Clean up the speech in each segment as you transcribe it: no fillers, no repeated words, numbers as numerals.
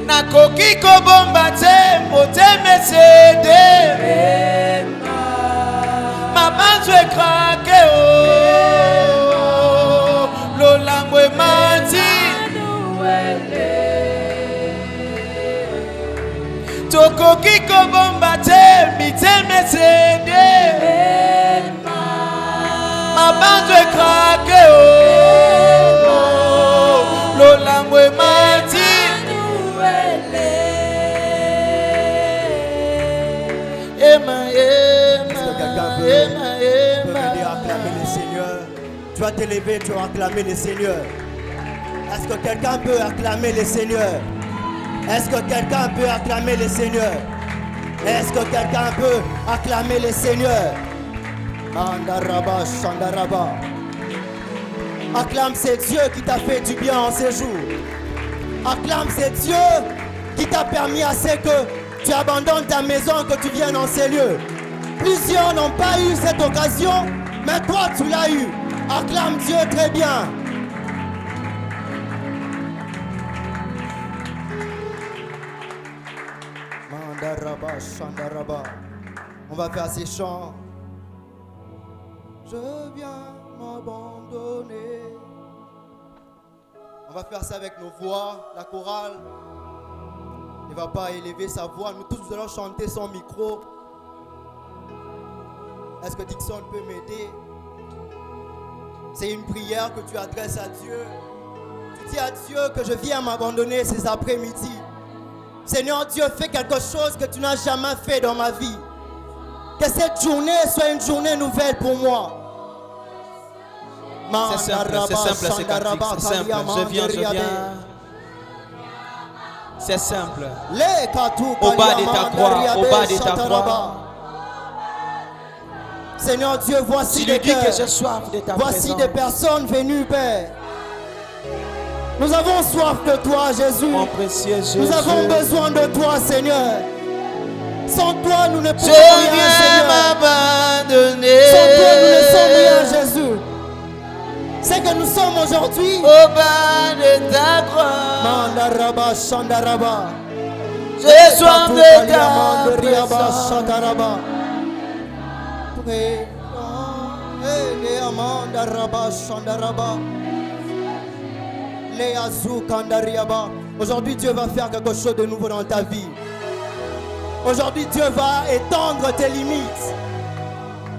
Nakoki kobomba te moteme cede mabanzo ekrake o lolango emati tokoki kobomba te miteme cede mabanzo ekrake o lolango emati. Tu vas t'élever, tu vas acclamer le Seigneur. Est-ce que quelqu'un peut acclamer le Seigneur? Est-ce que quelqu'un peut acclamer le Seigneur? Est-ce que quelqu'un peut acclamer le Seigneur? Andaraba, Shandaraba. Acclame, c'est Dieu qui t'a fait du bien en ces jours. Acclame, c'est Dieu qui t'a permis à ce que tu abandonnes ta maison, que tu viennes en ces lieux. Plusieurs n'ont pas eu cette occasion, mais toi tu l'as eu. Acclame Dieu très bien. Mandaraba, Shandaraba. On va faire ces chants. Je viens m'abandonner. On va faire ça avec nos voix. La chorale ne va pas élever sa voix. Nous tous nous allons chanter son micro. Est-ce que Dixon peut m'aider? C'est une prière que tu adresses à Dieu. Tu dis à Dieu que je viens m'abandonner ces après-midi. Seigneur Dieu, fais quelque chose que tu n'as jamais fait dans ma vie. Que cette journée soit une journée nouvelle pour moi. C'est simple, c'est simple, c'est cantique, c'est simple. Je viens. C'est simple. Au bas de ta croix, au bas de ta croix. Seigneur Dieu, voici des cœurs. Voici des personnes venues, Père. Nous avons soif de toi, Jésus. Mon précieux Jésus. Nous avons besoin de toi, Seigneur. Sans toi, nous ne pouvons rien, Seigneur. M'abandonner. Sans toi, nous ne sommes rien, Jésus. C'est que nous sommes aujourd'hui au bas de ta croix. Mandaraba, Shandaraba. J'ai soif de ta présence. Aujourd'hui, Dieu va faire quelque chose de nouveau dans ta vie. Aujourd'hui, Dieu va étendre tes limites.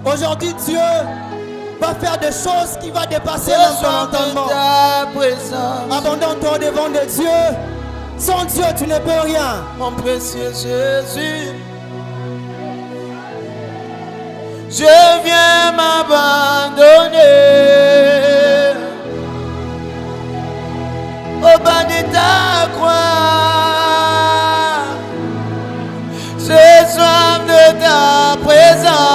Aujourd'hui, Dieu va faire des choses qui vont dépasser ton entendement. Abandonne-toi devant de Dieu. Sans Dieu, tu ne peux rien. Mon précieux Jésus, je viens m'abandonner au bas de ta croix. J'ai soif de ta présence,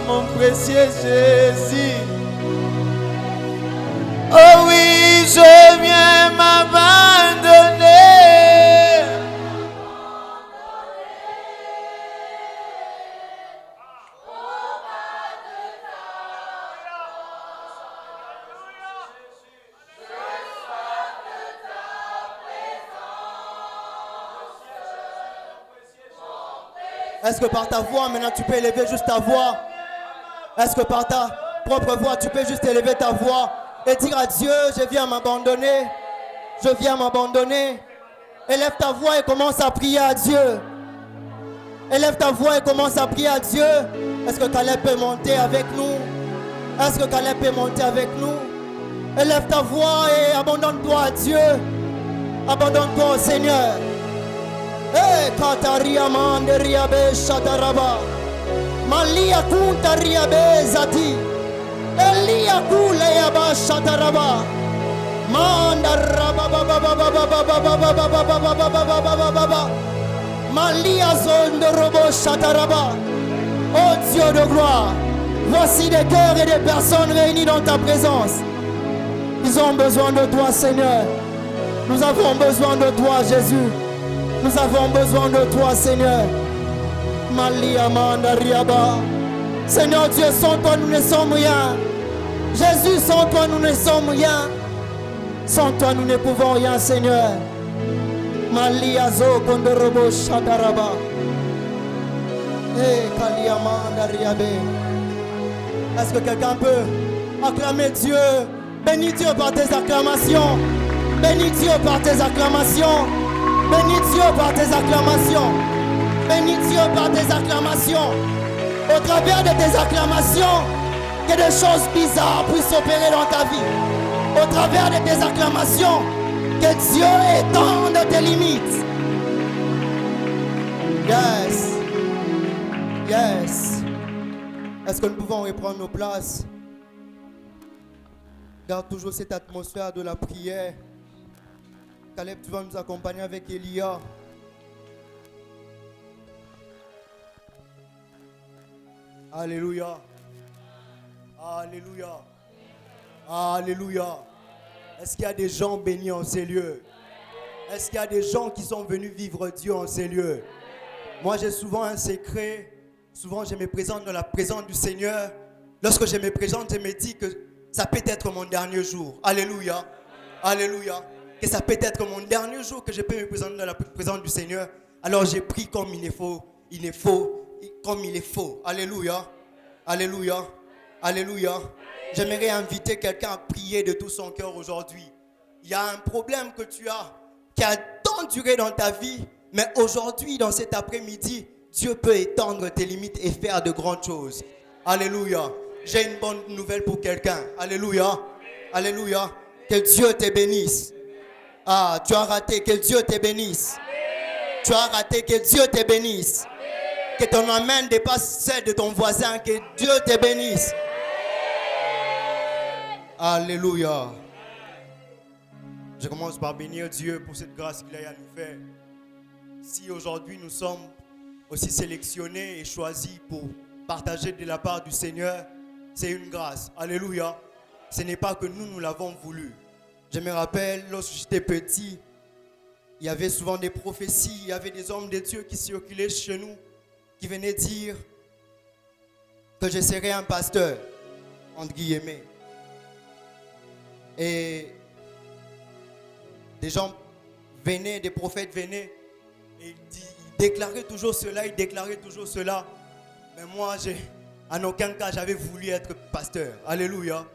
mon précieux Jésus. Oh oui, je viens m'abandonner. Est-ce que par ta voix, maintenant tu peux élever juste ta voix? Est-ce que par ta propre voix, tu peux juste élever ta voix et dire à Dieu, je viens m'abandonner, je viens m'abandonner. Élève ta voix et commence à prier à Dieu. Élève ta voix et commence à prier à Dieu. Est-ce que Caleb peut monter avec nous? Est-ce que Caleb peut monter avec nous? Élève ta voix et abandonne-toi à Dieu. Abandonne-toi au Seigneur. Eh, Kataria Manderia Be Shataraba. Malia Kuntaria Be Zati. Elia Kule Yaba Shataraba. Mandaraba Baba Malia zone de robo shataraba. Oh Dieu de gloire, voici des cœurs et des personnes réunies dans ta présence. Ils ont besoin de toi, Seigneur. Nous avons besoin de toi, Jésus. Nous avons besoin de toi, Seigneur. Malia mandariaba. Seigneur Dieu, sans toi nous ne sommes rien. Jésus, sans toi nous ne sommes rien. Sans toi nous ne pouvons rien, Seigneur. Malia zo kondorobo shadaraba. Hey, kaliamandariabe. Est-ce que quelqu'un peut acclamer Dieu? Bénis Dieu par tes acclamations. Bénis Dieu par tes acclamations. Bénis Dieu par tes acclamations. Bénis Dieu par tes acclamations. Au travers de tes acclamations, que des choses bizarres puissent s'opérer dans ta vie. Au travers de tes acclamations, que Dieu étende tes limites. Yes. Yes. Est-ce que nous pouvons reprendre nos places? Garde toujours cette atmosphère de la prière. Caleb, tu vas nous accompagner avec Elia. Alléluia. Alléluia. Alléluia. Est-ce qu'il y a des gens bénis en ces lieux? Est-ce qu'il y a des gens qui sont venus vivre Dieu en ces lieux? Moi, j'ai souvent un secret. Souvent, je me présente dans la présence du Seigneur. Lorsque je me présente, je me dis que ça peut être mon dernier jour. Alléluia. Alléluia. Que ça peut être mon dernier jour que je peux me présenter dans la présence du Seigneur. Alors, j'ai pris comme il faut. Comme il est faux. Alléluia. Alléluia. Alléluia. J'aimerais inviter quelqu'un à prier de tout son cœur aujourd'hui. Il y a un problème que tu as, qui a tant duré dans ta vie, mais aujourd'hui, dans cet après-midi, Dieu peut étendre tes limites et faire de grandes choses. Alléluia. J'ai une bonne nouvelle pour quelqu'un. Alléluia. Alléluia. Que Dieu te bénisse. Ah, tu as raté. Que Dieu te bénisse. Tu as raté. Que Dieu te bénisse. Que ton amen dépasse celle de ton voisin. Que Dieu te bénisse. Alléluia. Je commence par bénir Dieu pour cette grâce qu'il a à nous faire. Si aujourd'hui nous sommes aussi sélectionnés et choisis pour partager de la part du Seigneur, c'est une grâce. Alléluia. Ce n'est pas que nous l'avons voulu. Je me rappelle, lorsque j'étais petit, il y avait souvent des prophéties, il y avait des hommes de Dieu qui circulaient chez nous, qui venaient dire que je serais un pasteur, entre guillemets. Et des gens venaient, des prophètes venaient, et ils déclaraient toujours cela, ils déclaraient toujours cela. Mais moi, en aucun cas, j'avais voulu être pasteur. Alléluia.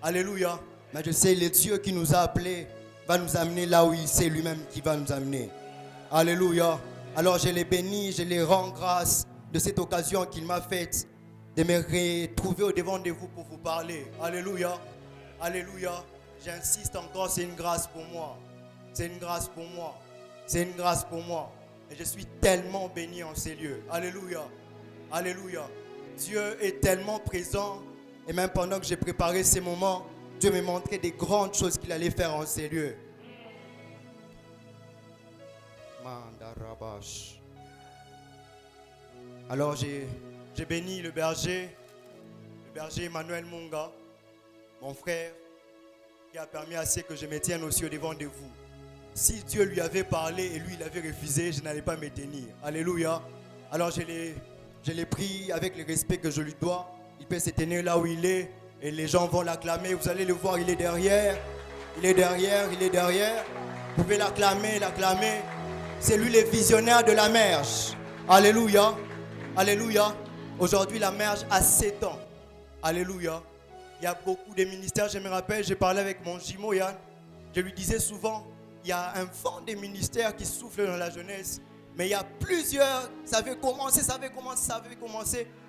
Alléluia. Mais je sais, le Dieu qui nous a appelés va nous amener là où il sait lui-même qui va nous amener. Alléluia. Alors je les bénis, je les rends grâce de cette occasion qu'il m'a faite de me retrouver au devant de vous pour vous parler. Alléluia. Alléluia. J'insiste encore, c'est une grâce pour moi. C'est une grâce pour moi. C'est une grâce pour moi. Et je suis tellement béni en ces lieux. Alléluia. Alléluia. Dieu est tellement présent. Et même pendant que j'ai préparé ces moments, Dieu m'a montré des grandes choses qu'il allait faire en ces lieux. Alors j'ai béni le berger Emmanuel Munga, mon frère, qui a permis à ce que je me tienne aussi au devant de vous. Si Dieu lui avait parlé et lui il avait refusé, je n'allais pas me tenir. Alléluia. Alors je l'ai pris avec le respect que je lui dois. Il peut se tenir là où il est et les gens vont l'acclamer. Vous allez le voir, il est derrière. Il est derrière, il est derrière. Vous pouvez l'acclamer, l'acclamer. C'est lui le visionnaire de la Merge. Alléluia. Alléluia. Aujourd'hui, la Merge a 7 ans. Alléluia. Il y a beaucoup de ministères. Je me rappelle, j'ai parlé avec mon jumeau Yann. Je lui disais souvent, il y a un vent de ministères qui souffle dans la jeunesse. Mais il y a plusieurs, ça avait commencé.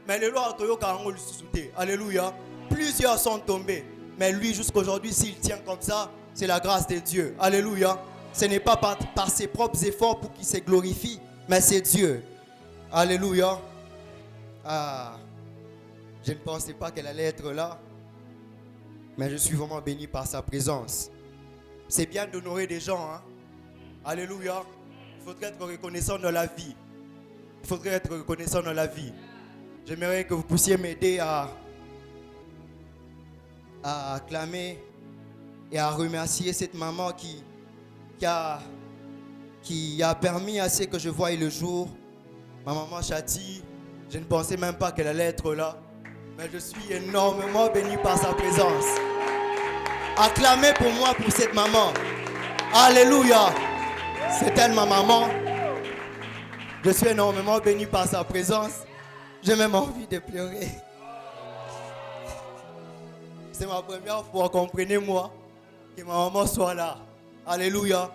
Mais le Lord a sauté. Alléluia. Plusieurs sont tombés. Mais lui, jusqu'à aujourd'hui, s'il tient comme ça, c'est la grâce de Dieu. Alléluia. Ce n'est pas par ses propres efforts pour qu'il se glorifie, mais c'est Dieu. Alléluia. Ah, je ne pensais pas qu'elle allait être là. Mais je suis vraiment béni par sa présence. C'est bien d'honorer des gens. Hein? Alléluia. Il faudrait être reconnaissant dans la vie. il faudrait être reconnaissant dans la vie. J'aimerais que vous puissiez m'aider à acclamer et à remercier cette maman qui a permis à ce que je voie le jour. Ma maman Chati, je ne pensais même pas qu'elle allait être là, mais je suis énormément béni par sa présence. Acclamez pour moi pour cette maman. Alléluia. C'est elle ma maman. Je suis énormément béni par sa présence. J'ai même envie de pleurer. C'est ma première fois, comprenez-moi, que ma maman soit là. Alléluia.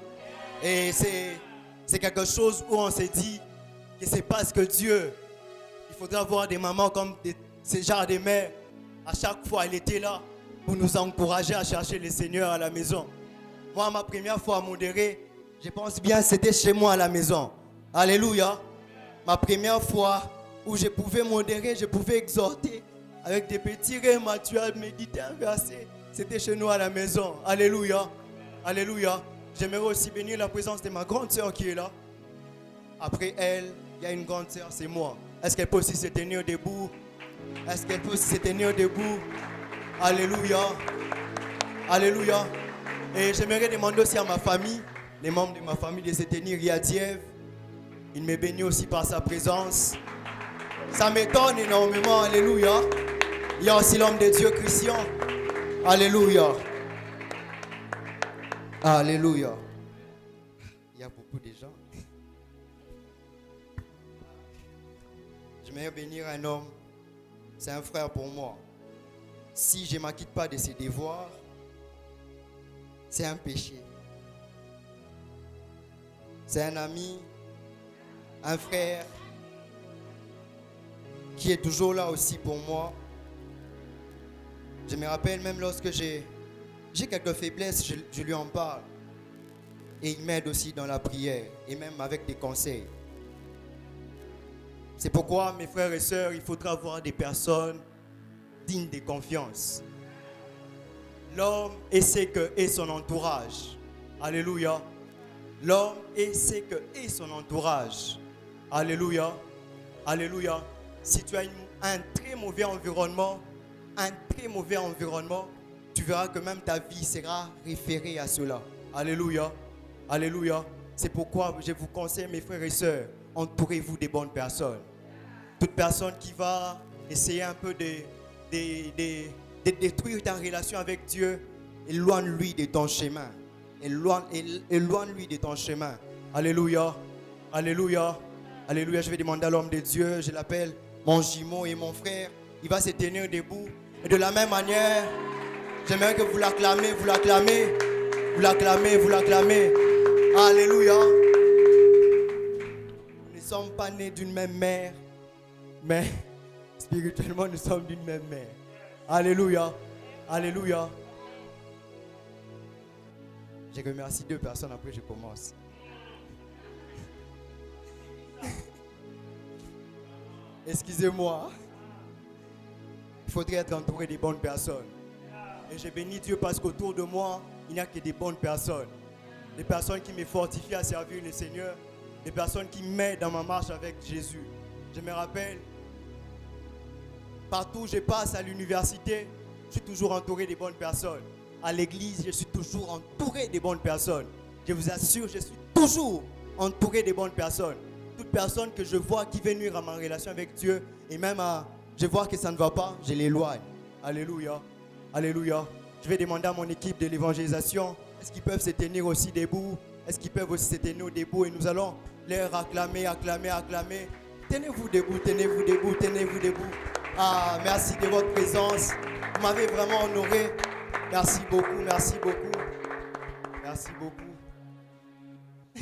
Et c'est quelque chose où on s'est dit que c'est parce que Dieu, il faudra avoir des mamans comme ces genres de mères. À chaque fois, elle était là pour nous encourager à chercher le Seigneur à la maison. Moi, ma première fois à modérer, je pense bien c'était chez moi à la maison. Alléluia. Ma première fois où je pouvais modérer, je pouvais exhorter avec des petits rêves, tu as médité un verset. C'était chez nous à la maison. Alléluia. Alléluia. J'aimerais aussi bénir la présence de ma grande sœur qui est là. Après elle, il y a une grande sœur, c'est moi. Est-ce qu'elle peut aussi se tenir debout? Est-ce qu'elle peut aussi se tenir debout? Alléluia. Alléluia. Et j'aimerais demander aussi à ma famille, les membres de ma famille, de se tenir. Il y a Diev. Il me bénit aussi par sa présence. Ça m'étonne énormément. Alléluia. Il y a aussi l'homme de Dieu, Christian. Alléluia. Alléluia. Il y a beaucoup de gens. J'aimerais bénir un homme. C'est un frère pour moi. Si je ne m'acquitte pas de ses devoirs, c'est un péché. C'est un ami, un frère qui est toujours là aussi pour moi. Je me rappelle même lorsque j'ai quelques faiblesses, je lui en parle. Et il m'aide aussi dans la prière et même avec des conseils. C'est pourquoi, mes frères et sœurs, il faudra avoir des personnes dignes de confiance. L'homme est ce que est son entourage. Alléluia. L'homme est ce que est son entourage. Alléluia. Alléluia. Si tu as un très mauvais environnement, tu verras que même ta vie sera référée à cela. Alléluia. Alléluia. C'est pourquoi je vous conseille, mes frères et sœurs, entourez-vous des bonnes personnes. Toute personne qui va essayer un peu de détruire ta relation avec Dieu, éloigne-lui de ton chemin. Éloigne-lui de ton chemin. Alléluia. Alléluia. Alléluia. Je vais demander à l'homme de Dieu, je l'appelle mon jumeau et mon frère. Il va se tenir debout. Et de la même manière, j'aimerais que vous l'acclamez, vous l'acclamez, vous l'acclamez, vous l'acclamez. Alléluia. Nous ne sommes pas nés d'une même mère, mais spirituellement, nous sommes d'une même mère. Alléluia. Alléluia. Je remercie 2 personnes, après je commence. Excusez-moi. Il faudrait être entouré des bonnes personnes. Et je bénis Dieu parce qu'autour de moi, il n'y a que des bonnes personnes. Des personnes qui me fortifient à servir le Seigneur. Des personnes qui m'aident dans ma marche avec Jésus. Je me rappelle, partout où je passe à l'université, je suis toujours entouré des bonnes personnes. À l'église, je suis toujours entouré des bonnes personnes. Je vous assure, je suis toujours entouré des bonnes personnes. Toute personne que je vois qui veut nuire à ma relation avec Dieu, et même je vois que ça ne va pas, je l'éloigne. Alléluia. Alléluia. Je vais demander à mon équipe de l'évangélisation, est-ce qu'ils peuvent se tenir aussi debout? Est-ce qu'ils peuvent aussi se tenir debout? Et nous allons leur acclamer, acclamer, acclamer. Tenez-vous debout, tenez-vous debout, tenez-vous debout. Ah, merci de votre présence. Vous m'avez vraiment honoré. Merci beaucoup, merci beaucoup. Merci beaucoup. Et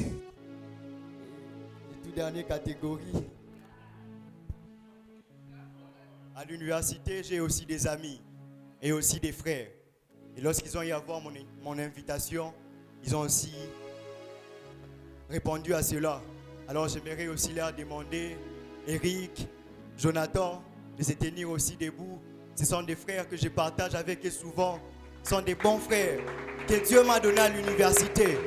toute dernière catégorie. À l'université, j'ai aussi des amis et aussi des frères. Et lorsqu'ils ont eu à voir mon invitation, ils ont aussi répondu à cela. Alors j'aimerais aussi leur demander, Eric, Jonathan, de se tenir aussi debout. Ce sont des frères que je partage avec eux souvent. Ce sont des bons frères que Dieu m'a donné à l'université.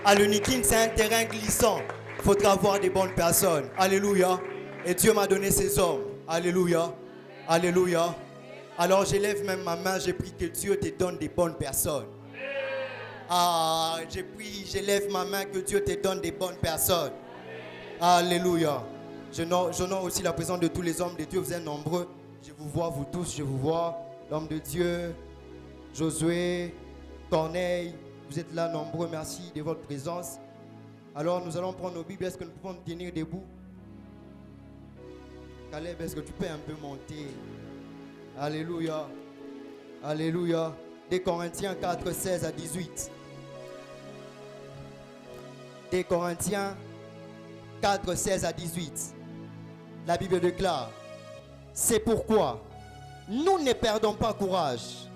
À l'Unikin, c'est un terrain glissant. Il faudra avoir des bonnes personnes. Alléluia. Et Dieu m'a donné ces hommes. Alléluia. Alléluia. Alors j'élève même ma main, j'ai pris que Dieu te donne des bonnes personnes. Ah, j'ai pris, j'élève ma main, que Dieu te donne des bonnes personnes. Alléluia. J'honore aussi la présence de tous les hommes de Dieu. Vous êtes nombreux. Je vous vois, vous tous, je vous vois. L'homme de Dieu, Josué, Corneille, vous êtes là nombreux. Merci de votre présence. Alors nous allons prendre nos Bibles. Est-ce que nous pouvons nous tenir debout? Caleb, est-ce que tu peux un peu monter? Alléluia. Alléluia. Des Corinthiens 4, 16 à 18. Des Corinthiens 4, 16 à 18. La Bible déclare: c'est pourquoi nous ne perdons pas courage.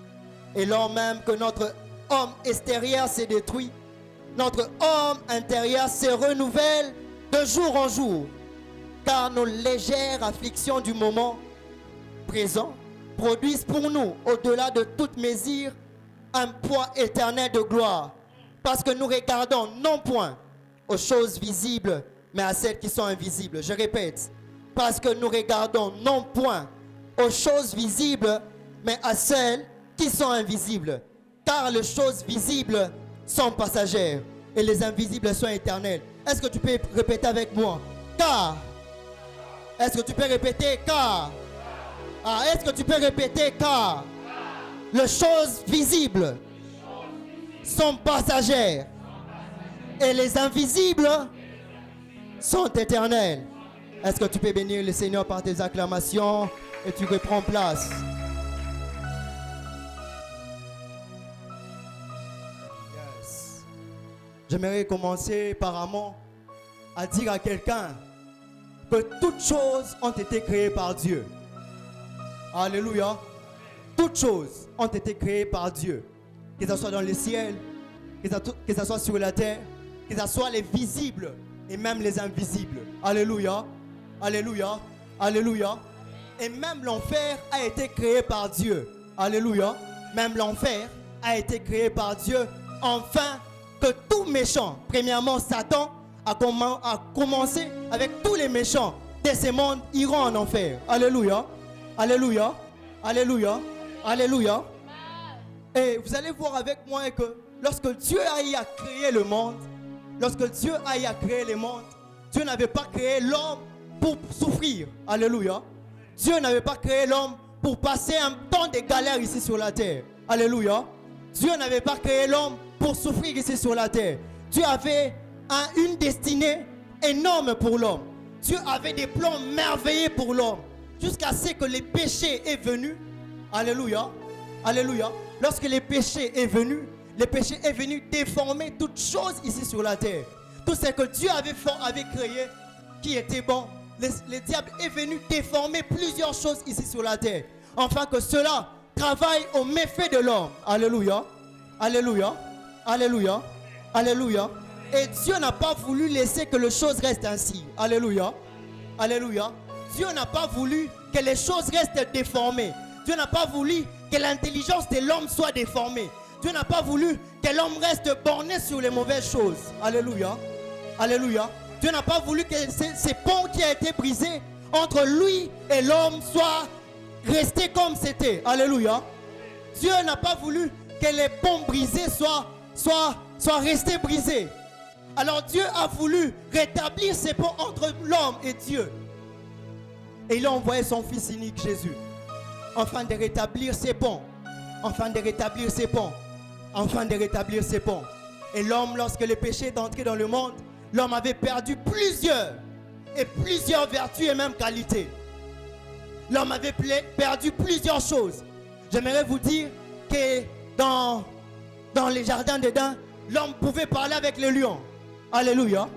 Et lors même que notre homme extérieur s'est détruit, notre homme intérieur se renouvelle de jour en jour. Car nos légères afflictions du moment présent produisent pour nous, au-delà de toute mesure, un poids éternel de gloire. Parce que nous regardons non point aux choses visibles, mais à celles qui sont invisibles. Je répète, parce que nous regardons non point aux choses visibles, mais à celles qui sont invisibles. Car les choses visibles sont passagères et les invisibles sont éternelles. Est-ce que tu peux répéter avec moi? Car. Est-ce que tu peux répéter car? Ah, est-ce que tu peux répéter car? Les choses visibles sont passagères et les invisibles sont éternels. Est-ce que tu peux bénir le Seigneur par tes acclamations et tu reprends place? Yes. J'aimerais commencer apparemment à dire à quelqu'un que toutes choses ont été créées par Dieu. Alléluia. Toutes choses ont été créées par Dieu. Que ce soit dans le ciel, que ce soit sur la terre, que ce soit les visibles et même les invisibles. Alléluia. Alléluia. Alléluia. Et même l'enfer a été créé par Dieu. Alléluia. Même l'enfer a été créé par Dieu. Enfin, que tout méchant, premièrement Satan, a commencé avec tous les méchants de ce monde iront en enfer. Alléluia. Alléluia. Alléluia. Alléluia. Et vous allez voir avec moi que lorsque Dieu a créé le monde, lorsque Dieu a créé le monde, Dieu n'avait pas créé l'homme pour souffrir. Alléluia. Dieu n'avait pas créé l'homme pour passer un temps de galère ici sur la terre. Alléluia. Dieu n'avait pas créé l'homme pour souffrir ici sur la terre. Dieu avait une destinée énorme pour l'homme. Dieu avait des plans merveilleux pour l'homme. Jusqu'à ce que le péché est venu. Alléluia. Alléluia. Lorsque le péché est venu déformer toutes choses ici sur la terre. Tout ce que Dieu avait créé qui était bon, le diable est venu déformer plusieurs choses ici sur la terre. Afin que cela travaille au méfait de l'homme. Alléluia. Alléluia. Alléluia. Alléluia. Et Dieu n'a pas voulu laisser que les choses restent ainsi. Alléluia. Alléluia. Dieu n'a pas voulu que les choses restent déformées. Dieu n'a pas voulu que l'intelligence de l'homme soit déformée. Dieu n'a pas voulu que l'homme reste borné sur les mauvaises choses. Alléluia. Alléluia. Dieu n'a pas voulu que ces ponts qui a été brisés entre lui et l'homme soient restés comme c'était. Alléluia. Dieu n'a pas voulu que les ponts brisés soient restés brisés. Alors Dieu a voulu rétablir ces ponts entre l'homme et Dieu. Et il a envoyé son fils unique Jésus, afin de rétablir ces ponts, afin de rétablir ces ponts, afin de rétablir ces ponts. Et l'homme, lorsque le péché est entré dans le monde, l'homme avait perdu plusieurs vertus et même qualités. L'homme avait perdu plusieurs choses. J'aimerais vous dire que dans les jardins d'Éden, l'homme pouvait parler avec les lions. Alléluia.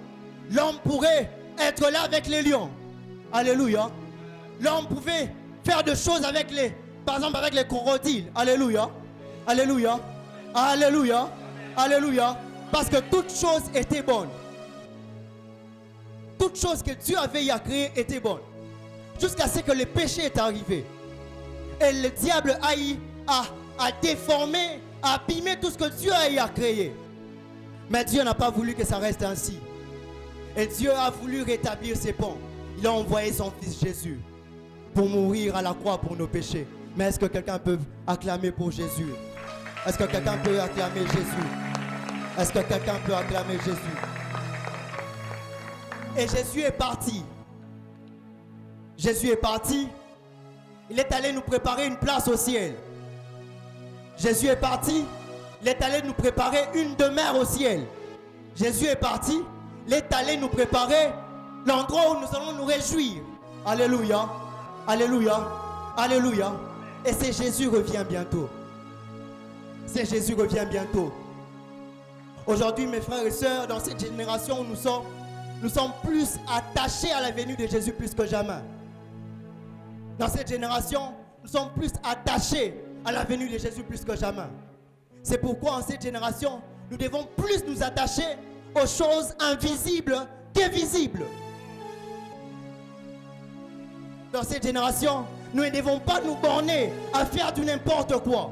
L'homme pourrait être là avec les lions. Alléluia. L'homme pouvait faire des choses par exemple avec les crocodiles. Alléluia. Alléluia. Alléluia. Alléluia. Parce que toute chose était bonne. Toute chose que Dieu avait créée était bonne. Jusqu'à ce que le péché est arrivé. Et le diable a déformé, a abîmé tout ce que Dieu a créé. Mais Dieu n'a pas voulu que ça reste ainsi. Et Dieu a voulu rétablir ses ponts. Il a envoyé son fils Jésus pour mourir à la croix pour nos péchés. Mais est-ce que quelqu'un peut acclamer pour Jésus? Est-ce que quelqu'un peut acclamer Jésus? Est-ce que quelqu'un peut acclamer Jésus? Et Jésus est parti. Jésus est parti. Il est allé nous préparer une place au ciel. Jésus est parti. Il est allé nous préparer une demeure au ciel. Jésus est parti. Il est allé nous préparer l'endroit où nous allons nous réjouir. Alléluia. Alléluia. Alléluia. Et c'est Jésus revient bientôt. C'est Jésus revient bientôt. Aujourd'hui, mes frères et sœurs, dans cette génération où nous sommes plus attachés à la venue de Jésus plus que jamais. Dans cette génération, nous sommes plus attachés à la venue de Jésus plus que jamais. C'est pourquoi en cette génération, nous devons plus nous attacher aux choses invisibles que visibles. Dans cette génération, nous ne devons pas nous borner à faire du n'importe quoi.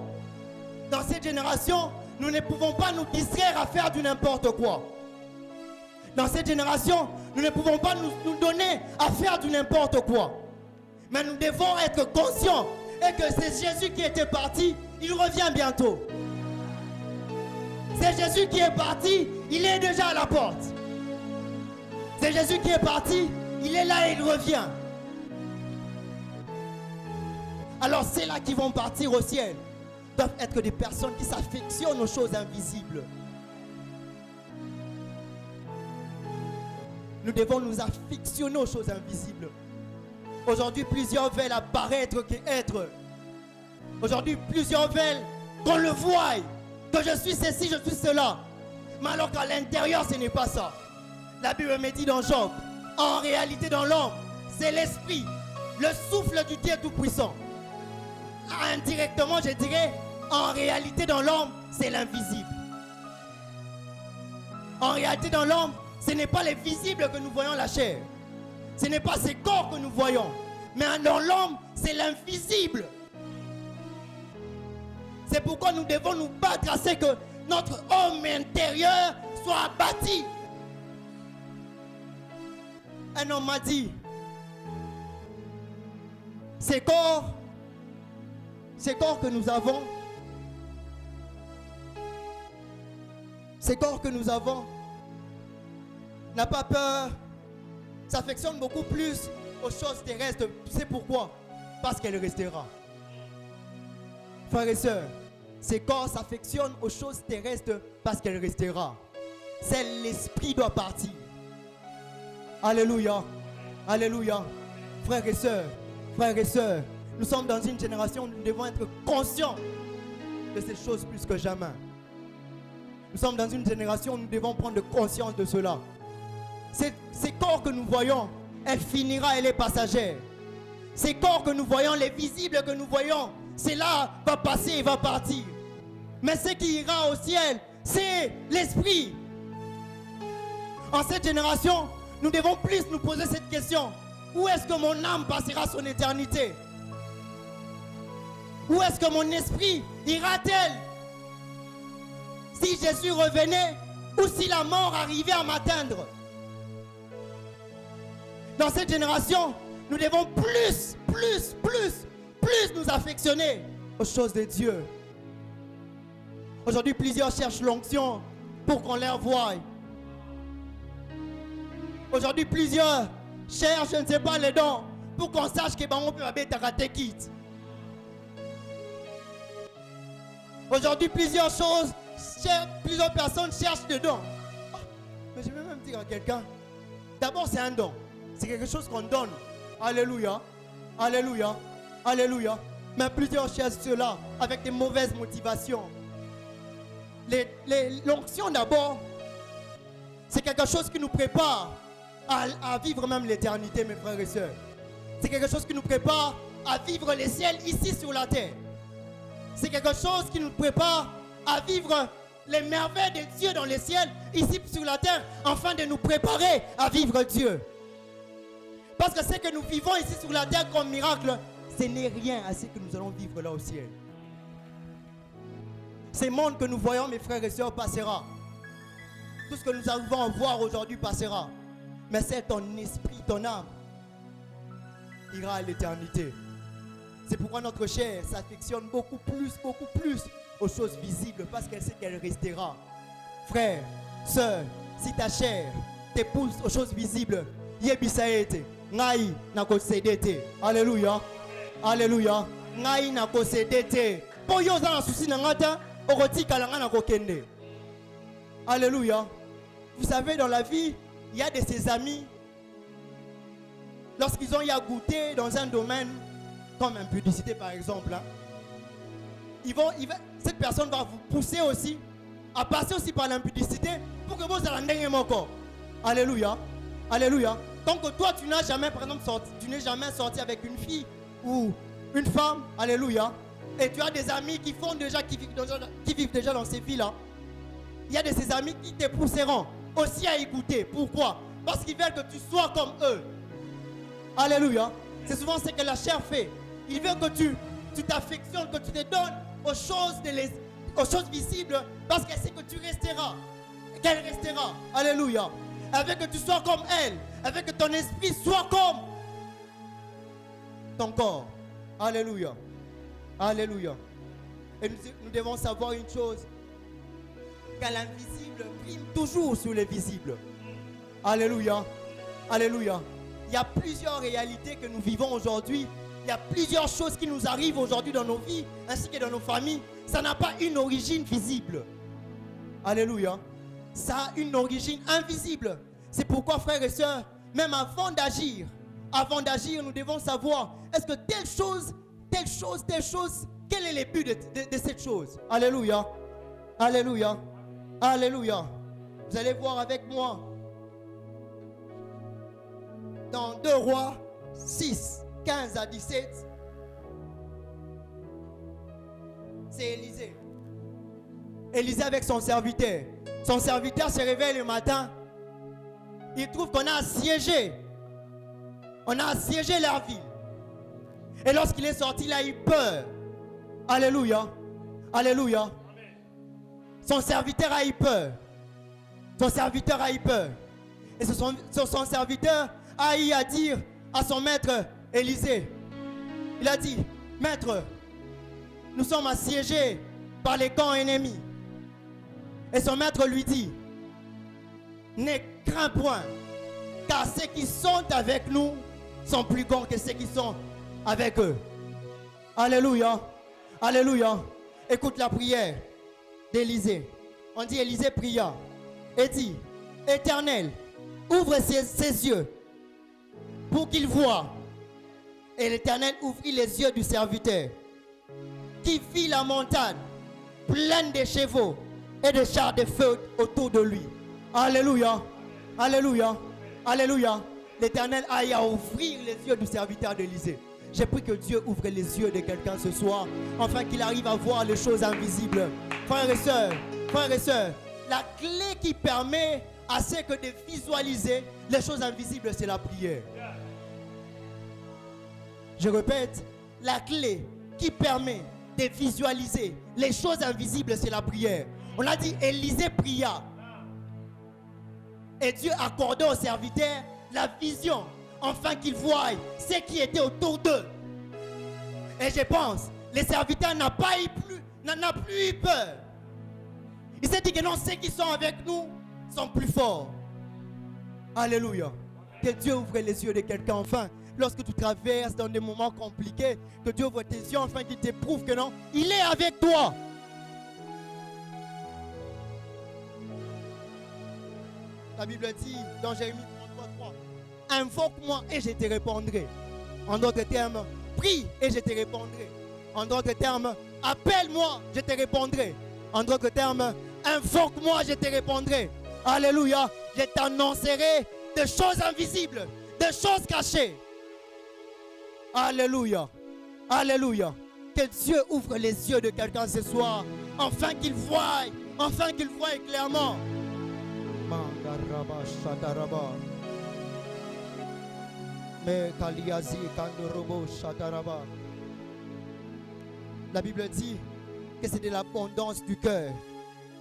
Dans cette génération, nous ne pouvons pas nous distraire à faire du n'importe quoi. Dans cette génération, nous ne pouvons pas nous donner à faire du n'importe quoi. Mais nous devons être conscients et que c'est Jésus qui était parti, il revient bientôt. C'est Jésus qui est parti, il est déjà à la porte. C'est Jésus qui est parti, il est là et il revient. Alors ceux-là qui vont partir au ciel doivent être des personnes qui s'affectionnent aux choses invisibles. Nous devons nous affectionner aux choses invisibles. Aujourd'hui, plusieurs veulent apparaître qu'être. Aujourd'hui, plusieurs veulent qu'on le voie, que je suis ceci, je suis cela. Mais alors qu'à l'intérieur, ce n'est pas ça. La Bible me dit dans Job, en réalité dans l'homme, c'est l'esprit, le souffle du Dieu Tout-Puissant. Indirectement, je dirais, en réalité dans l'homme, c'est l'invisible. En réalité dans l'homme, ce n'est pas les visibles que nous voyons la chair. Ce n'est pas ces corps que nous voyons. Mais dans l'homme, c'est l'invisible. C'est pourquoi nous devons nous battre à ce que notre homme intérieur soit bâti. Un homme m'a dit, ces corps que nous avons, n'a pas peur, s'affectionne beaucoup plus aux choses terrestres. Tu sais pourquoi? Parce qu'elle restera. Frères et sœurs, ces corps s'affectionnent aux choses terrestres parce qu'elle restera. C'est l'esprit doit partir. Alléluia. Alléluia. Frères et sœurs, nous sommes dans une génération où nous devons être conscients de ces choses plus que jamais. Nous sommes dans une génération où nous devons prendre conscience de cela. Ces corps que nous voyons, elle finira, elle est passagère. Ces corps que nous voyons, les visibles que nous voyons, cela va passer et va partir. Mais ce qui ira au ciel, c'est l'esprit. En cette génération, nous devons plus nous poser cette question. Où est-ce que mon âme passera son éternité? Où est-ce que mon esprit ira-t-elle? Si Jésus revenait ou si la mort arrivait à m'atteindre. Dans cette génération, nous devons plus nous affectionner aux choses de Dieu. Aujourd'hui, plusieurs cherchent l'onction pour qu'on les voie. Aujourd'hui, plusieurs cherchent, je ne sais pas, les dons pour qu'on sache que on peut avoir Karate Kid. Aujourd'hui, plusieurs personnes cherchent des dons. Oh, mais je vais même dire à quelqu'un, d'abord c'est un don. C'est quelque chose qu'on donne. Alléluia. Alléluia. Alléluia. Mais plusieurs cherchent cela avec des mauvaises motivations. L'onction d'abord, c'est quelque chose qui nous prépare à vivre même l'éternité, mes frères et sœurs. C'est quelque chose qui nous prépare à vivre les ciels ici sur la terre. C'est quelque chose qui nous prépare à vivre les merveilles de Dieu dans les ciels, ici sur la terre, afin de nous préparer à vivre Dieu. Parce que ce que nous vivons ici sur la terre comme miracle, ce n'est rien à ce que nous allons vivre là au ciel. Ce monde que nous voyons, mes frères et sœurs, passera. Tout ce que nous arrivons à voir aujourd'hui passera. Mais c'est ton esprit, ton âme, ira à l'éternité. C'est pourquoi notre chair s'affectionne beaucoup plus aux choses visibles parce qu'elle sait qu'elle restera. Frère, sœur, si ta chair te pousse aux choses visibles, yebisaete, ngai na kosedete. Alléluia. Alléluia. Ngai na kosedete. Po yo za na souci na ngata, okotika langa na kokende. Alléluia. Vous savez, dans la vie, il y a de ses amis, lorsqu'ils ont eu à goûter dans un domaine, comme l'impudicité par exemple, hein, cette personne va vous pousser aussi à passer aussi par l'impudicité pour que vous allez mon corps. Alléluia. Alléluia. Donc toi, tu n'as jamais, par exemple, tu n'es jamais sorti avec une fille ou une femme. Alléluia. Et tu as des amis qui vivent déjà dans ces filles-là. Il y a de ces amis qui te pousseront aussi à écouter. Pourquoi? Parce qu'ils veulent que tu sois comme eux. Alléluia. C'est souvent ce que la chair fait. Il veut que tu t'affectionnes, que tu te donnes aux choses visibles parce qu'elle sait que tu resteras. Qu'elle restera. Alléluia. Elle veut que tu sois comme elle. Elle veut que ton esprit soit comme ton corps. Alléluia. Alléluia. Et nous devons savoir une chose. Que l'invisible prime toujours sur les visibles. Alléluia. Alléluia. Il y a plusieurs réalités que nous vivons aujourd'hui. Il y a plusieurs choses qui nous arrivent aujourd'hui dans nos vies, ainsi que dans nos familles. Ça n'a pas une origine visible. Alléluia. Ça a une origine invisible. C'est pourquoi, frères et sœurs, même avant d'agir, nous devons savoir, est-ce que telle chose, quel est le but de cette chose? Alléluia. Alléluia. Alléluia. Vous allez voir avec moi dans 2 Rois 6, 15 à 17. C'est Élisée. Élisée avec son serviteur. Son serviteur se réveille le matin. Il trouve qu'on a assiégé. On a assiégé leur ville. Et lorsqu'il est sorti, il a eu peur. Alléluia. Alléluia. Son serviteur a eu peur. Son serviteur a eu peur. Et son serviteur a eu à dire à son maître Élisée. Il a dit, maître, nous sommes assiégés par les camps ennemis. Et son maître lui dit, ne crains point, car ceux qui sont avec nous sont plus grands que ceux qui sont avec eux. Alléluia. Alléluia. Écoute la prière d'Élisée. On dit Élisée pria et dit, Éternel, ouvre ses yeux pour qu'il voie. Et l'Éternel ouvrit les yeux du serviteur qui vit la montagne pleine de chevaux et de chars de feu autour de lui. Alléluia. Alléluia. Alléluia. L'Éternel a eu à ouvrir les yeux du serviteur d'Élisée. J'ai pris que Dieu ouvre les yeux de quelqu'un ce soir, afin qu'il arrive à voir les choses invisibles. Frères et sœurs, la clé qui permet à ce que de visualiser les choses invisibles, c'est la prière. Je répète, la clé qui permet de visualiser les choses invisibles, c'est la prière. On a dit, Élisée pria. Et Dieu accordait au serviteur la vision, afin qu'il voie ce qui était autour d'eux. Et je pense, le serviteur n'a plus eu peur. Il s'est dit que non, ceux qui sont avec nous sont plus forts. Alléluia. Que Dieu ouvre les yeux de quelqu'un enfin. Lorsque tu traverses dans des moments compliqués, que Dieu ouvre tes yeux afin qu'il te prouve que non, il est avec toi. La Bible dit dans Jérémie 33:3, invoque-moi et je te répondrai. En d'autres termes, prie et je te répondrai. En d'autres termes, appelle-moi, je te répondrai. En d'autres termes, invoque-moi, je te répondrai. Alléluia. Je t'annoncerai de choses invisibles, de choses cachées. Alléluia. Alléluia. Que Dieu ouvre les yeux de quelqu'un ce soir, afin qu'il voie clairement. La Bible dit que c'est de l'abondance du cœur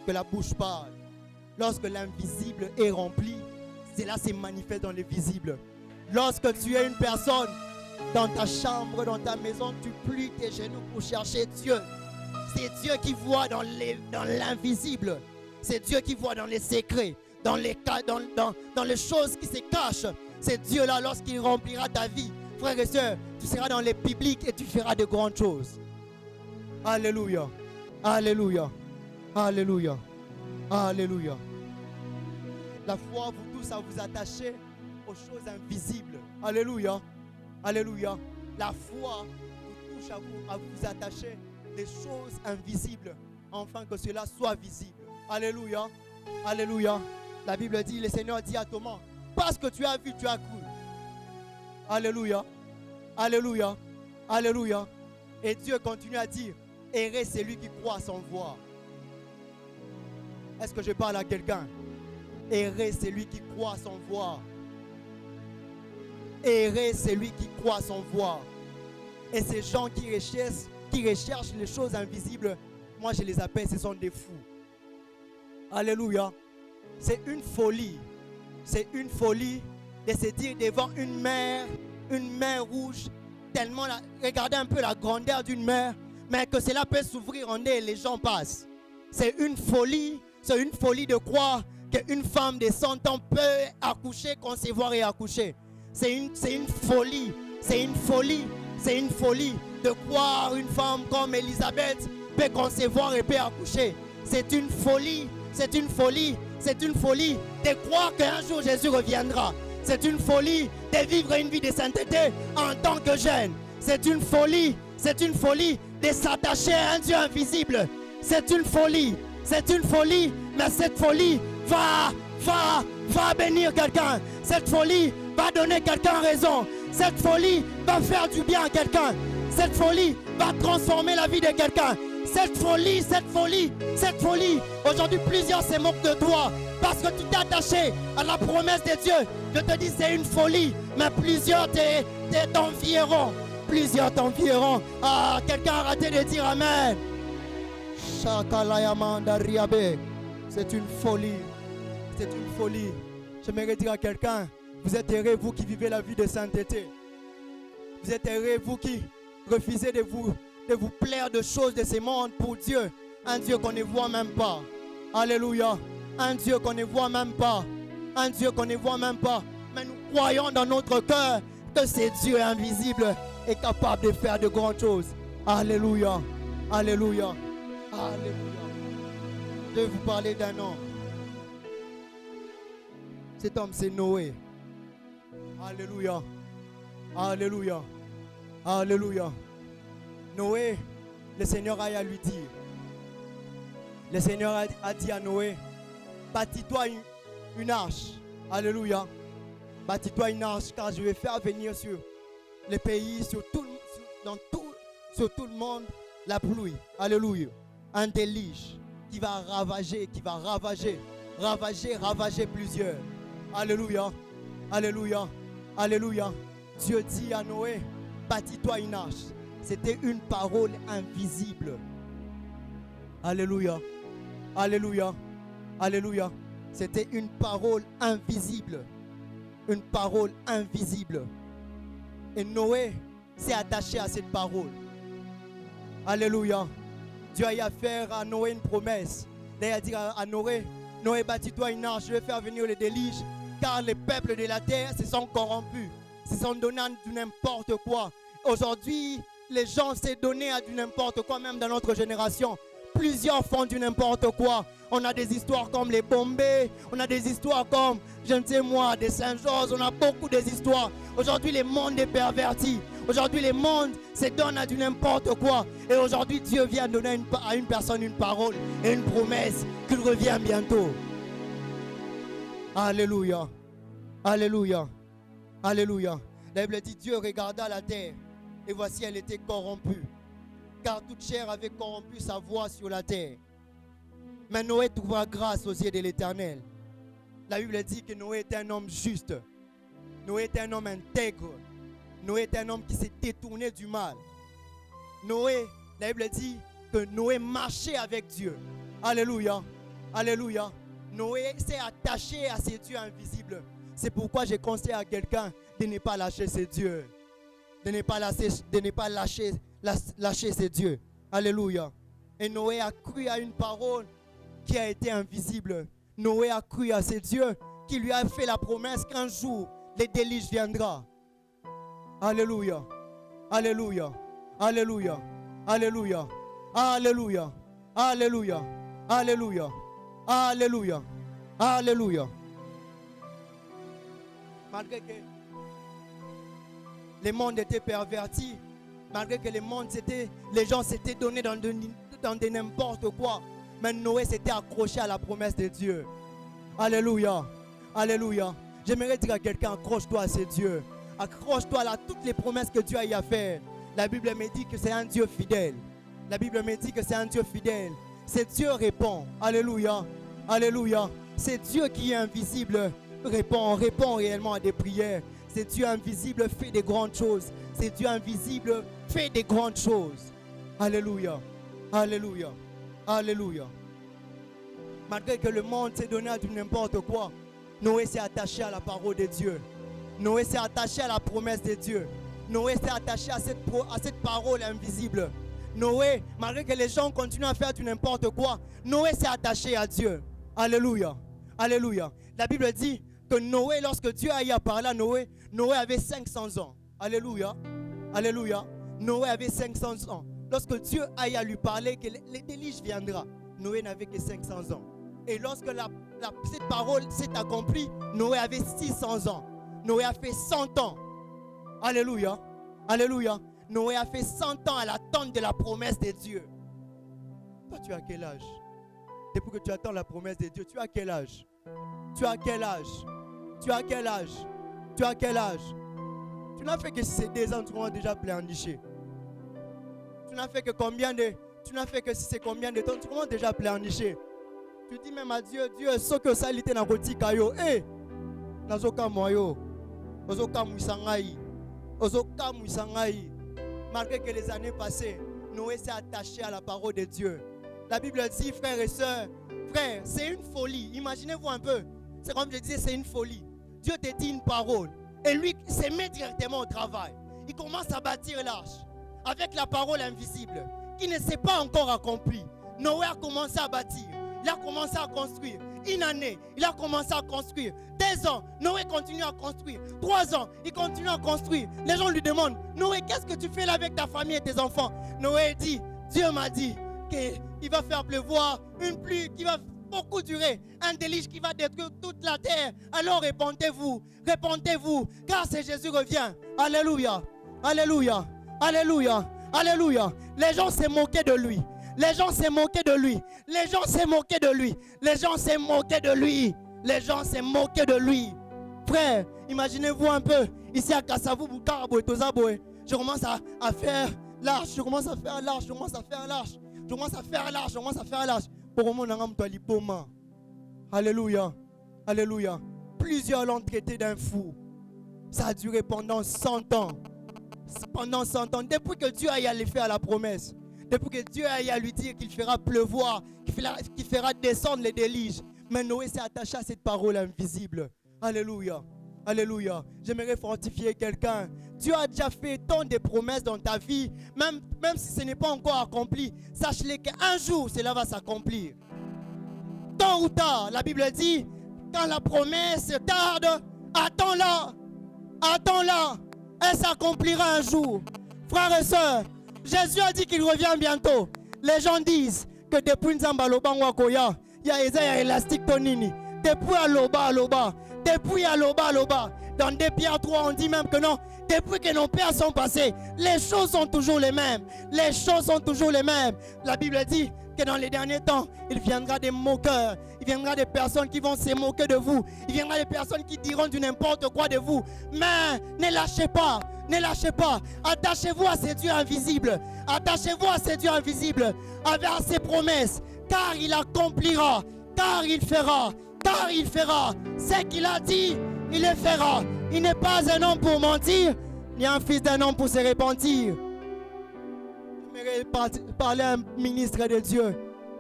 que la bouche parle. Lorsque l'invisible est rempli, cela se manifeste dans le visible. Lorsque tu es une personne dans ta chambre, dans ta maison, tu plies tes genoux pour chercher Dieu. C'est Dieu qui voit dans l'invisible. C'est Dieu qui voit dans les secrets, dans les choses qui se cachent. C'est Dieu là, lorsqu'il remplira ta vie. Frères et sœurs, tu seras dans les bibliques et tu feras de grandes choses. Alléluia. Alléluia. Alléluia. Alléluia. La foi vous pousse à vous attacher aux choses invisibles. Alléluia. Alléluia. La foi vous touche à vous attacher des choses invisibles, afin que cela soit visible. Alléluia. Alléluia. La Bible dit, le Seigneur dit à Thomas, parce que tu as vu, tu as cru. Alléluia. Alléluia. Alléluia. Et Dieu continue à dire, errez celui qui croit sans voir. Est-ce que je parle à quelqu'un? Errez celui qui croit sans voir. Errez celui qui croit sans voir. Et ces gens qui recherchent les choses invisibles, moi je les appelle, ce sont des fous. Alléluia. C'est une folie. C'est une folie de se dire devant une mer rouge, tellement regardez un peu la grandeur d'une mer, mais que cela peut s'ouvrir en deux et les gens passent. C'est une folie de croire qu'une femme de 100 ans peut accoucher, concevoir et accoucher. C'est une folie. C'est une folie. C'est une folie de croire une femme comme Élisabeth peut concevoir et peut accoucher. C'est une folie. C'est une folie. C'est une folie de croire qu'un jour Jésus reviendra. C'est une folie de vivre une vie de sainteté en tant que jeune. C'est une folie. C'est une folie de s'attacher à un Dieu invisible. C'est une folie. C'est une folie. Mais cette folie va bénir quelqu'un. Cette folie va donner quelqu'un raison. Cette folie va faire du bien à quelqu'un. Cette folie va transformer la vie de quelqu'un. Cette folie. Aujourd'hui, plusieurs se moquent de toi parce que tu t'es attaché à la promesse de Dieu. Je te dis, c'est une folie. Mais plusieurs t'envieront. Plusieurs t'envieront. Ah, quelqu'un a arrêté de dire Amen. C'est une folie. C'est une folie. J'aimerais dire à quelqu'un, vous êtes heureux, vous qui vivez la vie de sainteté. Vous êtes heureux, vous qui refusez de vous plaire de choses de ce monde pour Dieu. Un Dieu qu'on ne voit même pas. Alléluia. Un Dieu qu'on ne voit même pas. Un Dieu qu'on ne voit même pas. Mais nous croyons dans notre cœur que ce Dieu invisible est capable de faire de grandes choses. Alléluia. Alléluia. Alléluia. Je vais vous parler d'un homme. Cet homme, c'est Noé. Alléluia. Alléluia. Alléluia. Noé, le Seigneur a à lui dire. Le Seigneur a dit à Noé, bâtis-toi une arche. Alléluia. Bâtis-toi une arche, car je vais faire venir sur le pays, sur tout le monde, la pluie. Alléluia. Un déluge qui va ravager plusieurs. Alléluia. Alléluia. Alléluia. Dieu dit à Noé, bâtis-toi une arche. C'était une parole invisible. Alléluia. Alléluia. Alléluia. C'était une parole invisible. Une parole invisible. Et Noé s'est attaché à cette parole. Alléluia. Dieu a fait à Noé une promesse. Il a dit à Noé, Noé, bâtis-toi une arche, je vais faire venir le déluge, car les peuples de la terre se sont corrompus, se sont donnés à du n'importe quoi. Aujourd'hui, les gens se donnent à du n'importe quoi, même dans notre génération. Plusieurs font du n'importe quoi. On a des histoires comme les Bombay, on a des histoires comme, je ne sais moi, des Saint-Georges, on a beaucoup des histoires. Aujourd'hui, le monde est perverti. Aujourd'hui, le monde se donne à du n'importe quoi. Et aujourd'hui, Dieu vient donner à une personne une parole et une promesse qu'il revient bientôt. Alléluia. Alléluia. Alléluia. La Bible dit, Dieu regarda la terre et voici, elle était corrompue. Car toute chair avait corrompu sa voix sur la terre. Mais Noé trouva grâce aux yeux de l'Éternel. La Bible dit que Noé était un homme juste. Noé était un homme intègre. Noé était un homme qui s'est détourné du mal. Noé, la Bible dit que Noé marchait avec Dieu. Alléluia. Alléluia. Noé s'est attaché à ces dieux invisibles. C'est pourquoi je conseille à quelqu'un de ne pas lâcher ses dieux. de ne pas lâcher ses dieux. Alléluia. Et Noé a cru à une parole qui a été invisible. Noé a cru à ses dieux qui lui a fait la promesse qu'un jour, les déluges viendra. Alléluia. Alléluia. Alléluia. Alléluia. Alléluia. Alléluia. Alléluia. Alléluia. Alléluia. Malgré que le monde était perverti, malgré que les gens s'étaient donnés dans de n'importe quoi, mais Noé s'était accroché à la promesse de Dieu. Alléluia. Alléluia. J'aimerais dire à quelqu'un, accroche-toi à ces dieux. Accroche-toi à toutes les promesses que Dieu a eu à faire. La Bible me dit que c'est un Dieu fidèle. La Bible me dit que c'est un Dieu fidèle. C'est Dieu répond. Alléluia. Alléluia. C'est Dieu qui est invisible. Répond réellement à des prières. C'est Dieu invisible fait des grandes choses. C'est Dieu invisible fait des grandes choses. Alléluia. Alléluia. Alléluia. Malgré que le monde s'est donné à tout n'importe quoi, Noé s'est attaché à la parole de Dieu. Noé s'est attaché à la promesse de Dieu. Noé s'est attaché à cette parole invisible. Noé, malgré que les gens continuent à faire tout n'importe quoi, Noé s'est attaché à Dieu. Alléluia. Alléluia. La Bible dit que Noé, lorsque Dieu a eu à parler à Noé, Noé avait 500 ans. Alléluia. Alléluia. Noé avait 500 ans. Lorsque Dieu a eu à lui parler que les déluges viendra, Noé n'avait que 500 ans. Et lorsque cette parole s'est accomplie, Noé avait 600 ans. Noé a fait 100 ans. Alléluia. Alléluia. Noé a fait 100 ans à l'attente de la promesse de Dieu. Toi, tu as quel âge? Depuis que tu attends la promesse de Dieu, tu as quel âge? Tu as quel âge? Tu as quel âge? Tu as quel âge? Tu n'as fait que si c'est 2 ans, tu commences déjà pleurnicher. Tu n'as fait que si c'est combien de temps, tu commences déjà pleurnicher. Tu dis même à Dieu, Dieu, ce que ça l'était dans le kayo. Eh, nazoka moyo, ozoka musangai, ozoka musangai. Malgré que les années passées, Noé s'est attaché à la parole de Dieu. La Bible dit, frères et sœurs, frère, c'est une folie. Imaginez-vous un peu. C'est comme je disais, c'est une folie. Dieu te dit une parole et lui se met directement au travail. Il commence à bâtir l'arche avec la parole invisible qui ne s'est pas encore accomplie. Noé a commencé à bâtir. Il a commencé à construire. Une année, il a commencé à construire. 2 ans, Noé continue à construire. 3 ans, il continue à construire. Les gens lui demandent, Noé, qu'est-ce que tu fais là avec ta famille et tes enfants? Noé dit, Dieu m'a dit qu'il va faire pleuvoir une pluie qui va beaucoup durer, un déluge qui va détruire toute la terre. Alors répondez-vous, car c'est Jésus revient. Alléluia, alléluia, alléluia, alléluia. Les gens s'est moqués de lui. Les gens s'est moqués de lui. Les gens s'est moqués de lui. Les gens s'est moqués de lui. Les gens s'est moqués de lui. Frère, imaginez-vous un peu. Ici à Kassavou, Boukarabo et Tozaboé. Je commence à faire l'arche. Je commence à faire l'arche. Je commence à faire l'arche. Je commence à faire l'arche. Je commence à faire l'arche. Pour moi, alléluia. Alléluia. Plusieurs l'ont traité d'un fou. Ça a duré pendant 100 ans. Pendant 100 ans. Depuis que Dieu a allé faire la promesse. Depuis que Dieu a eu à lui dire qu'il fera pleuvoir, qu'il fera descendre les déluges. Mais Noé s'est attaché à cette parole invisible. Alléluia. Alléluia. J'aimerais fortifier quelqu'un. Dieu a déjà fait tant de promesses dans ta vie. Même si ce n'est pas encore accompli, sache-le qu'un jour, cela va s'accomplir. Tôt ou tard, la Bible dit, quand la promesse tarde, attends-la. Attends-la. Elle s'accomplira un jour. Frères et sœurs, Jésus a dit qu'il revient bientôt. Les gens disent que depuis Nzambaloba Wakoya, il y a élastique tonini. Depuis Aloba. Depuis Aloba. Dans 2 Pierre 3, on dit même que non. Depuis que nos pères sont passés, les choses sont toujours les mêmes. Les choses sont toujours les mêmes. La Bible dit que dans les derniers temps, il viendra des moqueurs. Il viendra des personnes qui vont se moquer de vous. Il viendra des personnes qui diront du n'importe quoi de vous. Mais ne lâchez pas. Ne lâchez pas. Attachez-vous à ces dieux invisibles. Attachez-vous à ces dieux invisibles. À ses promesses. Car il accomplira. Car il fera. Car il fera. Ce qu'il a dit, il le fera. Il n'est pas un homme pour mentir, ni un fils d'un homme pour se repentir. J'aimerais parler à un ministre de Dieu.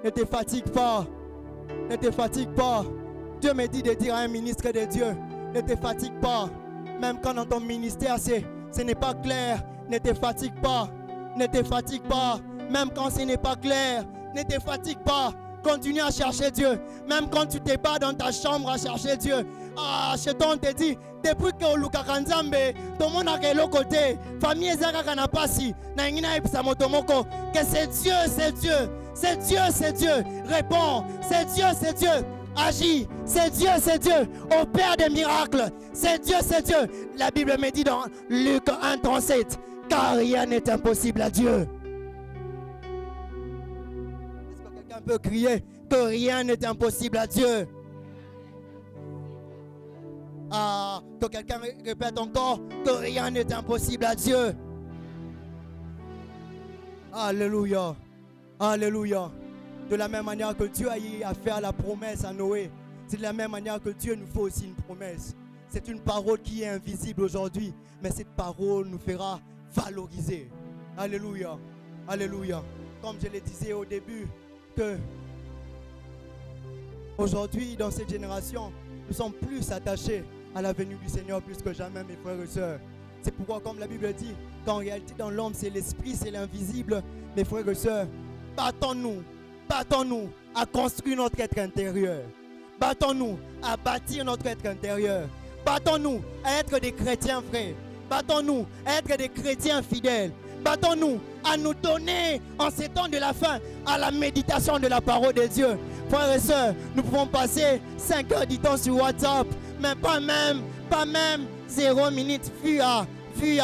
Ne te fatigue pas. Ne te fatigue pas. Dieu me dit de dire à un ministre de Dieu, ne te fatigue pas. Même quand dans ton ministère, c'est ce n'est pas clair, ne te fatigue pas. Ne te fatigue pas. Même quand ce n'est pas clair, ne te fatigue pas. Continue à chercher Dieu. Même quand tu te bats dans ta chambre à chercher Dieu. Ah, Cheton te dit, depuis que Luka Kanzambe, tout le monde a quel côté. Famille Ezaka Kanapasi, Naingina Epsamotomoko. Que c'est Dieu, c'est Dieu. C'est Dieu, c'est Dieu. Réponds. C'est Dieu, c'est Dieu. Agis. C'est Dieu, c'est Dieu. Opère des miracles. C'est Dieu, c'est Dieu. La Bible me dit dans Luc 1, 37, car rien n'est impossible à Dieu. Est-ce que quelqu'un peut crier que rien n'est impossible à Dieu? Ah, que quelqu'un répète encore que rien n'est impossible à Dieu. Alléluia. Alléluia. De la même manière que Dieu a eu à faire la promesse à Noé, c'est de la même manière que Dieu nous fait aussi une promesse. C'est une parole qui est invisible aujourd'hui, mais cette parole nous fera valoriser. Alléluia. Alléluia. Comme je le disais au début, que aujourd'hui, dans cette génération, nous sommes plus attachés à la venue du Seigneur plus que jamais, mes frères et sœurs. C'est pourquoi, comme la Bible dit, qu'en réalité, dans l'homme, c'est l'esprit, c'est l'invisible. Mes frères et sœurs, battons-nous à construire notre être intérieur. Battons-nous à bâtir notre être intérieur. Battons-nous à être des chrétiens frères. Battons-nous à être des chrétiens fidèles. Battons-nous à nous donner en ces temps de la fin à la méditation de la parole de Dieu. Frères et sœurs, nous pouvons passer 5 heures du temps sur WhatsApp, mais pas même 0 minute, fut à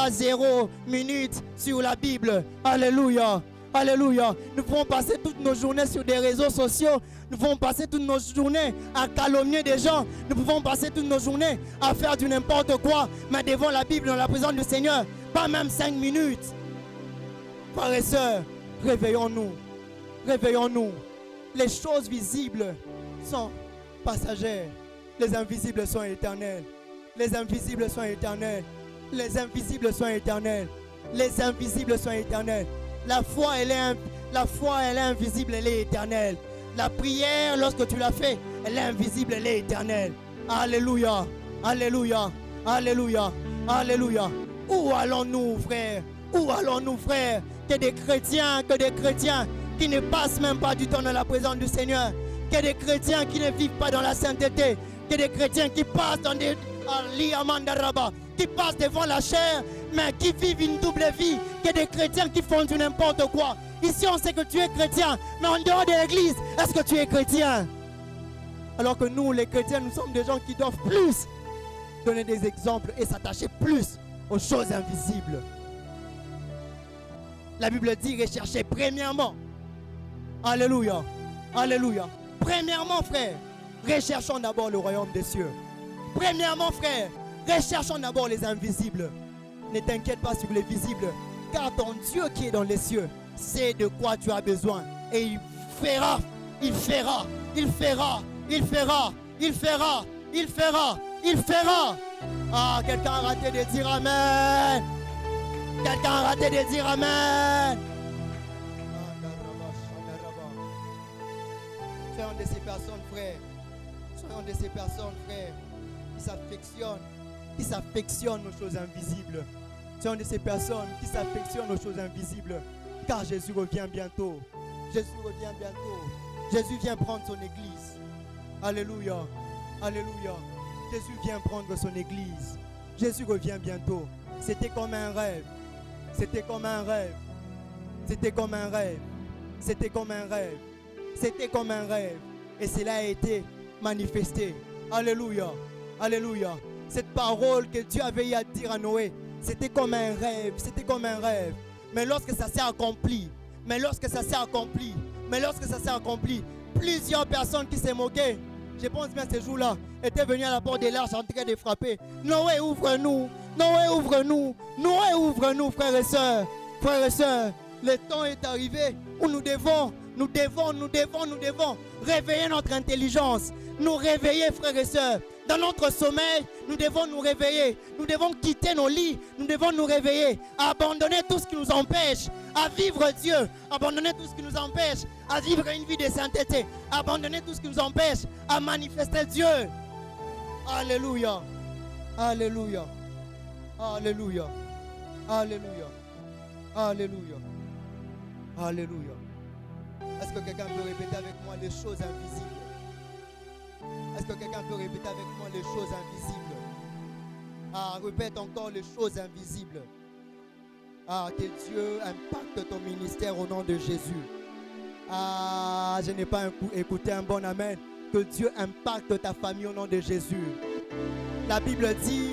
0 minutes sur la Bible. Alléluia. Alléluia. Nous pouvons passer toutes nos journées sur des réseaux sociaux. Nous pouvons passer toutes nos journées à calomnier des gens. Nous pouvons passer toutes nos journées à faire du n'importe quoi. Mais devant la Bible, dans la présence du Seigneur, pas même 5 minutes. Frères et sœurs, réveillons-nous. Réveillons-nous. Les choses visibles sont passagères. Les invisibles sont éternels. Les invisibles sont éternels. Les invisibles sont éternels. Les invisibles sont éternels. La foi, elle est invisible, elle est éternelle. La prière, lorsque tu l'as fait, elle est invisible, elle est éternelle. Alléluia. Alléluia. Alléluia. Alléluia. Où allons-nous, frères? Où allons-nous, frères? Que des chrétiens qui ne passent même pas du temps dans la présence du Seigneur. Que des chrétiens qui ne vivent pas dans la sainteté. Que des chrétiens qui passent dans des qui passent devant la chair, mais qui vivent une double vie. Que des chrétiens qui font du n'importe quoi. Ici, on sait que tu es chrétien, mais en dehors de l'église, est-ce que tu es chrétien? Alors que nous, les chrétiens, nous sommes des gens qui doivent plus donner des exemples et s'attacher plus aux choses invisibles. La Bible dit recherchez premièrement. Alléluia. Alléluia. Premièrement, frère, recherchons d'abord le royaume des cieux. Premièrement, frère, recherchons d'abord les invisibles. Ne t'inquiète pas sur les visibles, car ton Dieu qui est dans les cieux sait de quoi tu as besoin. Et il fera, il fera, il fera, il fera, il fera, il fera, il fera. Ah, quelqu'un a raté de dire Amen. Quelqu'un a raté de dire Amen. Soyons de ces personnes, frères. Soyons de ces personnes, frères, qui s'affectionnent aux choses invisibles. Soyons de ces personnes qui s'affectionnent aux choses invisibles. Car Jésus revient bientôt. Jésus revient bientôt. Jésus vient prendre son église. Alléluia. Alléluia. Jésus vient prendre son église. Jésus revient bientôt. C'était comme un rêve. C'était comme un rêve. C'était comme un rêve. C'était comme un rêve. C'était comme un rêve. Et cela a été manifesté. Alléluia. Alléluia. Cette parole que Dieu avait eu à dire à Noé, c'était comme un rêve. C'était comme un rêve. Mais lorsque ça s'est accompli, plusieurs personnes qui s'est moquées, je pense bien ces jours-là, étaient venues à la porte de l'arche en train de frapper. Noé, ouvre-nous. Noé, ouvre-nous. Noé, ouvre-nous, frères et sœurs. Frères et sœurs, le temps est arrivé où nous devons réveiller notre intelligence. Nous réveiller, frères et sœurs. Dans notre sommeil, nous devons nous réveiller. Nous devons quitter nos lits. Nous devons nous réveiller. Abandonner tout ce qui nous empêche à vivre Dieu. Abandonner tout ce qui nous empêche à vivre une vie de sainteté. Abandonner tout ce qui nous empêche à manifester Dieu. Alléluia. Alléluia. Alléluia. Alléluia. Alléluia. Alléluia. Est-ce que quelqu'un peut répéter avec moi les choses invisibles? Est-ce que quelqu'un peut répéter avec moi les choses invisibles? Ah, répète encore les choses invisibles. Ah, que Dieu impacte ton ministère au nom de Jésus. Ah, je n'ai pas écouté un bon amen. Que Dieu impacte ta famille au nom de Jésus. La Bible dit,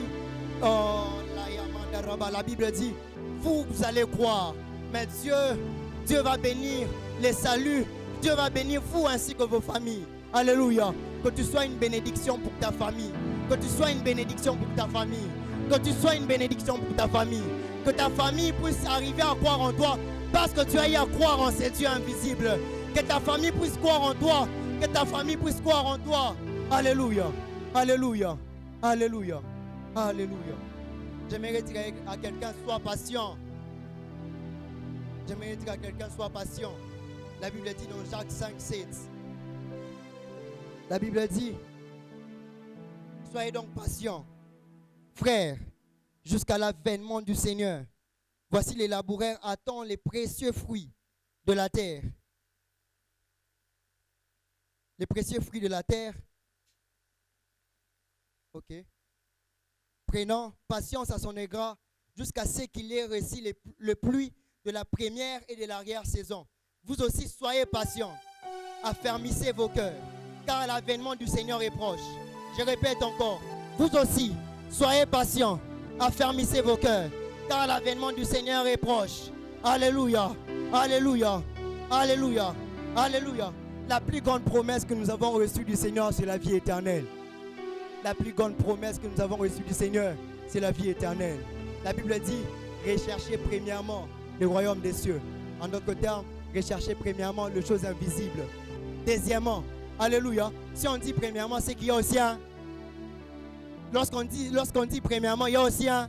la Bible dit, vous allez croire, mais Dieu va bénir les saluts. Dieu va bénir vous ainsi que vos familles. Alléluia. Que tu sois une bénédiction pour ta famille. Que tu sois une bénédiction pour ta famille. Que tu sois une bénédiction pour ta famille. Que ta famille puisse arriver à croire en toi parce que tu as eu à croire en ces dieux invisibles. Que ta famille puisse croire en toi. Que ta famille puisse croire en toi. Alléluia. Alléluia. Alléluia. Alléluia. J'aimerais dire à quelqu'un, sois patient. J'aimerais dire à quelqu'un, sois patient. La Bible dit dans Jacques 5:7. La Bible dit, soyez donc patients, frères, jusqu'à l'avènement du Seigneur. Voici les laboureurs attendent les précieux fruits de la terre. Les précieux fruits de la terre. Ok. Prenant patience à son égard jusqu'à ce qu'il ait reçu le pluie de la première et de l'arrière-saison. Vous aussi soyez patients. Affermissez vos cœurs, car l'avènement du Seigneur est proche. Je répète encore, vous aussi soyez patients. Affermissez vos cœurs, car l'avènement du Seigneur est proche. Alléluia. Alléluia. Alléluia. Alléluia. La plus grande promesse que nous avons reçue du Seigneur, c'est la vie éternelle. La plus grande promesse que nous avons reçue du Seigneur, c'est la vie éternelle. La Bible dit, recherchez premièrement le royaume des cieux. En d'autres termes, recherchez premièrement les choses invisibles. Deuxièmement, alléluia, si on dit premièrement, c'est qu'il y a aussi un. Lorsqu'on dit premièrement, il y a aussi un.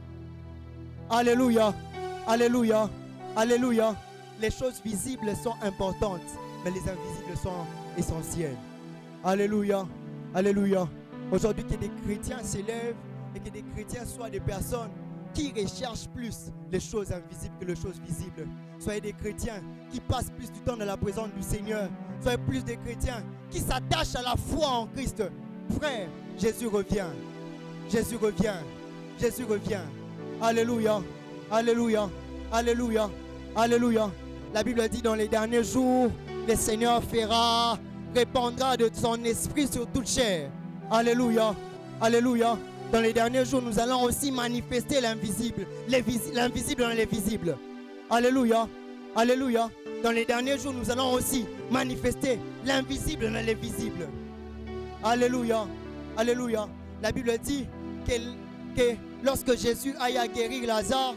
Alléluia, alléluia, alléluia. Les choses visibles sont importantes, mais les invisibles sont essentielles. Alléluia, alléluia. Aujourd'hui, que des chrétiens s'élèvent et que des chrétiens soient des personnes qui recherchent plus les choses invisibles que les choses visibles. Soyez des chrétiens qui passent plus du temps dans la présence du Seigneur. Soyez plus des chrétiens qui s'attachent à la foi en Christ. Frère, Jésus revient. Jésus revient. Jésus revient. Alléluia. Alléluia. Alléluia. Alléluia. La Bible dit dans les derniers jours, le Seigneur répandra de son esprit sur toute chair. Alléluia. Alléluia. Dans les derniers jours, nous allons aussi manifester l'invisible. L'invisible dans les visibles. Alléluia. Alléluia. Dans les derniers jours, nous allons aussi manifester l'invisible dans les visibles. Alléluia. Alléluia. La Bible dit que lorsque Jésus aille à guérir Lazare,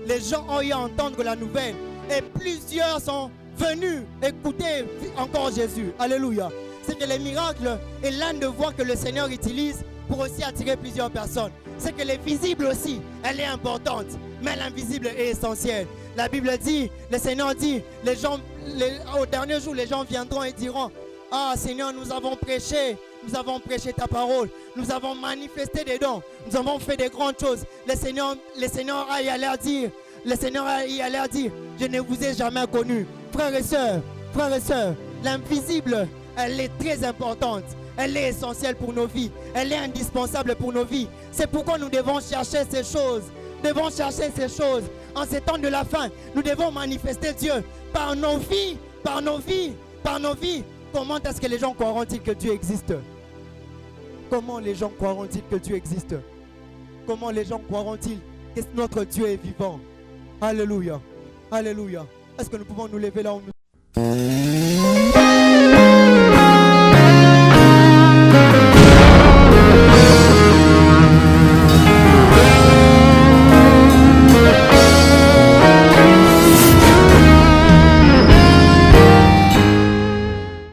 les gens ont eu à entendre la nouvelle. Et plusieurs sont venus écouter encore Jésus. Alléluia. C'est que les miracles est l'un de voies que le Seigneur utilise pour aussi attirer plusieurs personnes. C'est que les visibles aussi, elle est importante, mais l'invisible est essentiel. La Bible dit, le Seigneur dit, au dernier jour, les gens viendront et diront, ah Seigneur, nous avons prêché ta parole, nous avons manifesté des dons, nous avons fait des grandes choses. Le Seigneur a y aller dire, je ne vous ai jamais connu. Frères et sœurs, l'invisible, elle est très importante. Elle est essentielle pour nos vies. Elle est indispensable pour nos vies. C'est pourquoi nous devons chercher ces choses. En ces temps de la fin, nous devons manifester Dieu par nos vies. Comment est-ce que les gens croiront-ils que Dieu existe? Comment les gens croiront-ils que Dieu existe? Comment les gens croiront-ils que notre Dieu est vivant? Alléluia. Alléluia. Est-ce que nous pouvons nous lever là où nous